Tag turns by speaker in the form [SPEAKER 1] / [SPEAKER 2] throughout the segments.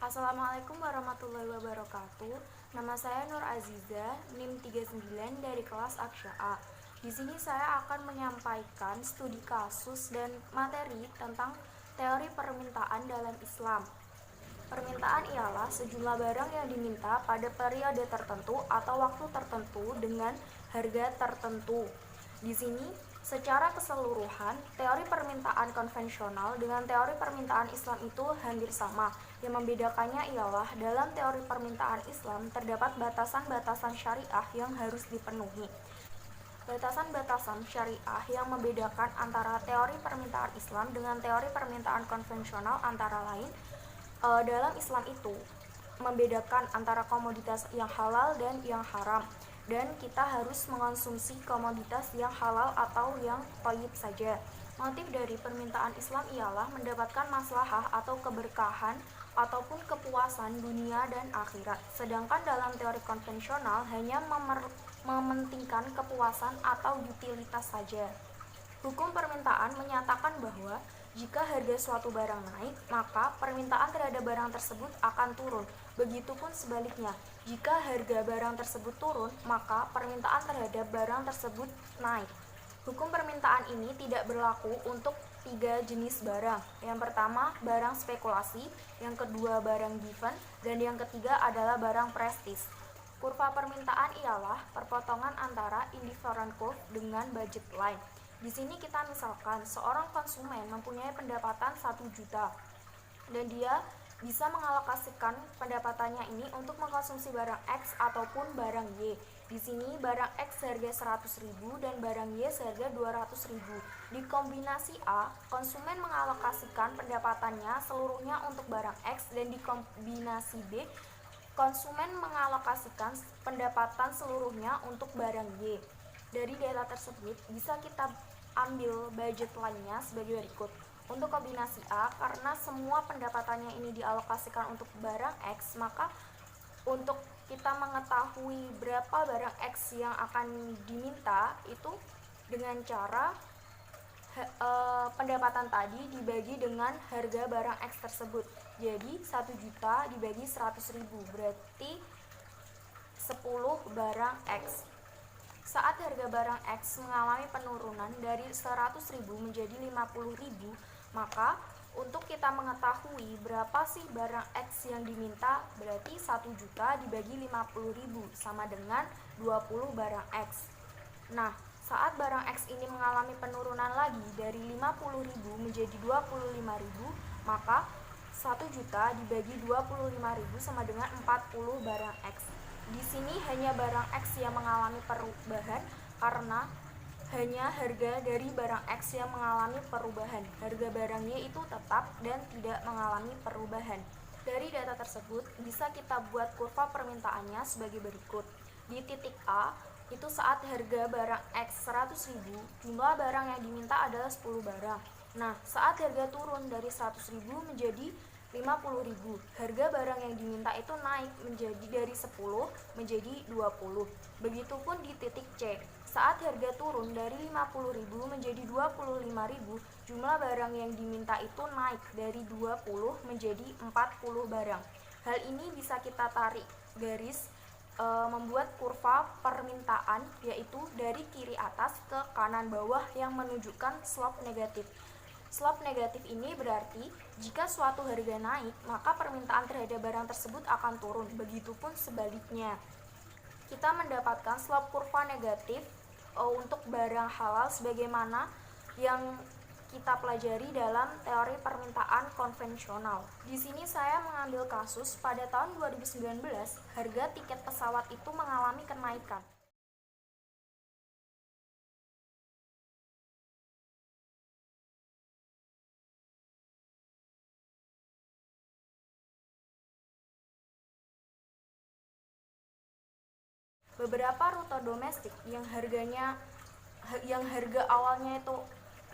[SPEAKER 1] Assalamualaikum warahmatullahi wabarakatuh. Nama saya Nur Aziza, NIM 39 dari kelas Aksya A. Di sini saya akan menyampaikan studi kasus dan materi tentang teori permintaan dalam Islam. Permintaan ialah sejumlah barang yang diminta pada periode tertentu atau waktu tertentu dengan harga tertentu. Di sini, secara keseluruhan, teori permintaan konvensional dengan teori permintaan Islam itu hampir sama. Yang membedakannya ialah dalam teori permintaan Islam terdapat batasan-batasan syariah yang harus dipenuhi. Batasan-batasan syariah yang membedakan antara teori permintaan Islam dengan teori permintaan konvensional antara lain dalam Islam itu membedakan antara komoditas yang halal dan yang haram, dan kita harus mengonsumsi komoditas yang halal atau yang thayyib saja. Motif dari permintaan Islam ialah mendapatkan maslahah atau keberkahan ataupun kepuasan dunia dan akhirat. Sedangkan dalam teori konvensional hanya mementingkan kepuasan atau utilitas saja. Hukum permintaan menyatakan bahwa jika harga suatu barang naik, maka permintaan terhadap barang tersebut akan turun. Begitupun sebaliknya, jika harga barang tersebut turun, maka permintaan terhadap barang tersebut naik. Hukum permintaan ini tidak berlaku untuk 3 jenis barang. Yang pertama, barang spekulasi, yang kedua, barang given, dan yang ketiga adalah barang prestis. Kurva permintaan ialah perpotongan antara indifferent curve dengan budget line. Di sini kita misalkan seorang konsumen mempunyai pendapatan 1 juta dan dia bisa mengalokasikan pendapatannya ini untuk mengkonsumsi barang X ataupun barang Y. Di sini barang X seharga 100.000 dan barang Y seharga 200.000. Di kombinasi A, konsumen mengalokasikan pendapatannya seluruhnya untuk barang X, dan di kombinasi B, konsumen mengalokasikan pendapatan seluruhnya untuk barang Y. Dari data tersebut bisa kita ambil budget lainnya sebagai berikut. Untuk kombinasi A, karena semua pendapatannya ini dialokasikan untuk barang X, maka untuk kita mengetahui berapa barang X yang akan diminta itu dengan cara pendapatan tadi dibagi dengan harga barang X tersebut. Jadi 1 juta dibagi 100.000 berarti 10 barang X. Saat harga barang X mengalami penurunan dari 100.000 menjadi 50.000, maka untuk kita mengetahui berapa sih barang X yang diminta, berarti 1 juta dibagi 50.000 sama dengan 20 barang X. Nah, saat barang X ini mengalami penurunan lagi dari 50.000 menjadi 25.000, maka 1 juta dibagi 25.000 sama dengan 40 barang X. Di sini hanya barang X yang mengalami perubahan karena hanya harga dari barang X yang mengalami perubahan. Harga barang Y itu tetap dan tidak mengalami perubahan. Dari data tersebut bisa kita buat kurva permintaannya sebagai berikut. Di titik A, itu saat harga barang X 100.000, jumlah barang yang diminta adalah 10 barang. Nah, saat harga turun dari 100.000 menjadi 50.000, harga barang yang diminta itu naik menjadi dari 10 menjadi 20. Begitupun di titik C, saat harga turun dari 50.000 menjadi 25.000, jumlah barang yang diminta itu naik dari 20 menjadi 40 barang. Hal ini bisa kita tarik garis membuat kurva permintaan, yaitu dari kiri atas ke kanan bawah yang menunjukkan slope negatif. Slope negatif ini berarti jika suatu harga naik, maka permintaan terhadap barang tersebut akan turun. Begitupun sebaliknya. Kita mendapatkan slope kurva negatif untuk barang halal sebagaimana yang kita pelajari dalam teori permintaan konvensional. Di sini saya mengambil kasus pada tahun 2019, harga tiket pesawat itu mengalami kenaikan. Beberapa rute domestik yang harga awalnya itu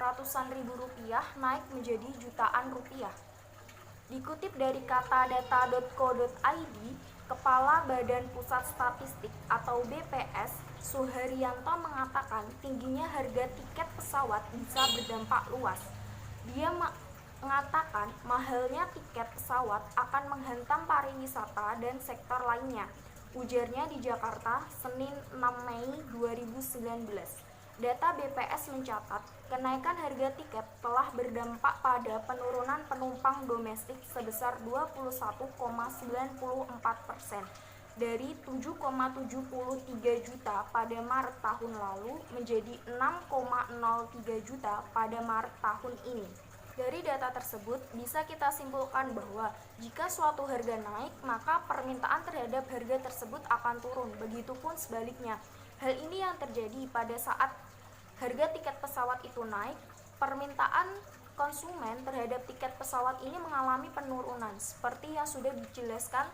[SPEAKER 1] ratusan ribu rupiah naik menjadi jutaan rupiah. Dikutip dari katadata.co.id, Kepala Badan Pusat Statistik atau BPS, Suharyanto mengatakan tingginya harga tiket pesawat bisa berdampak luas. mengatakan mahalnya tiket pesawat akan menghantam pariwisata dan sektor lainnya. Ujarnya di Jakarta, Senin 6 Mei 2019. Data BPS mencatat, kenaikan harga tiket telah berdampak pada penurunan penumpang domestik sebesar 21,94% dari 7,73 juta pada Maret tahun lalu menjadi 6,03 juta pada Maret tahun ini. Dari data tersebut, bisa kita simpulkan bahwa jika suatu harga naik, maka permintaan terhadap harga tersebut akan turun. Begitupun sebaliknya. Hal ini yang terjadi pada saat harga tiket pesawat itu naik, permintaan konsumen terhadap tiket pesawat ini mengalami penurunan, seperti yang sudah dijelaskan